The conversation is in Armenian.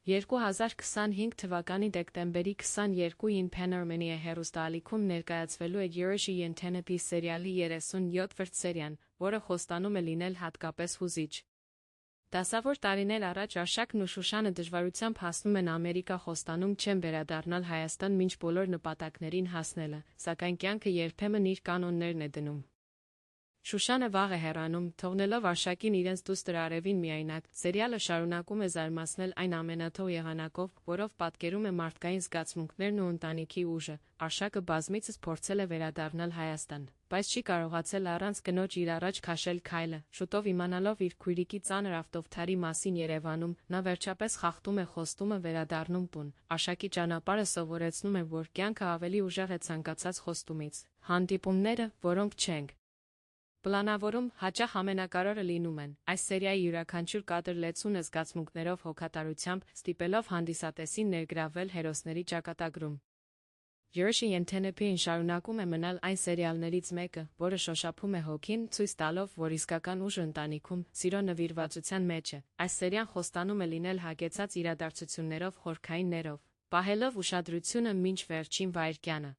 2025 թվականի դեկտեմբերի 22-ին Panorama հեռուստաալիքում ներկայացվելու է Jersey Yentenepi սերիալի 37-րդ սերիան, որը խոստանում է լինել հատկապես հուզիչ։ Դասավոր տարիներ առաջ Արշակն ու Շուշանը դժվարությամբ հասնում են Ամերիկա, խոստանում չեն վերադառնալ Հայաստան մինչ բոլոր նպատակներին հասնելը, սակայն կյանքը երբեմն իր կանոններն է դնում։ Շուշանը վաղ է հեռանում, թողնելով Արշակին իրենց դուստր Արևին միայնակ։ Սերիալը շարունակում է զարմացնել այն ամենաթող եղանակով, որով պատկերում է մարդկային զգացմունքներն ու ընտանիքի ուժը։ Արշակը բազմիցս փորձել է վերադառնալ Հայաստան, բայց չի կարողացել առանց կնոջ իր առաջ քաշել քայլը։ Շուտով իմանալով իր քույրիկի ծանր ավտովթարի մասին Երևանում, նա վերջապես խախտում է խոստումը, վերադառնում տուն։ Արշակի ճանապարհը սովորեցնում է, որ կյանքը ավելի ուժեղ է ցանկացած խոստումից։ Հանդիպումները, որոնք չենք պլանավորում, հաճախ ամենակարևորը լինում են։ Այս սերիայի յուրաքանչյուր կադր լեցուն է զգացմունքներով, հոգատարությամբ, ստիպելով հանդիսատեսին ներգրավվել հերոսների ճակատագրում։ Jersey Yentenepi-ն շարունակում է մնալ այն սերիալներից մեկը, որը շոշափում է հոգին, ցույց տալով, որ իսկական ուժը ընտանիքում, սիրո նվիրվածության մեջ է։ Այս սերիան խոստանում է լինել հագեցած իրադարձություններով, խորքային ներով, պահելով ուշադրությունը մինչ վերջին վայրկյանը։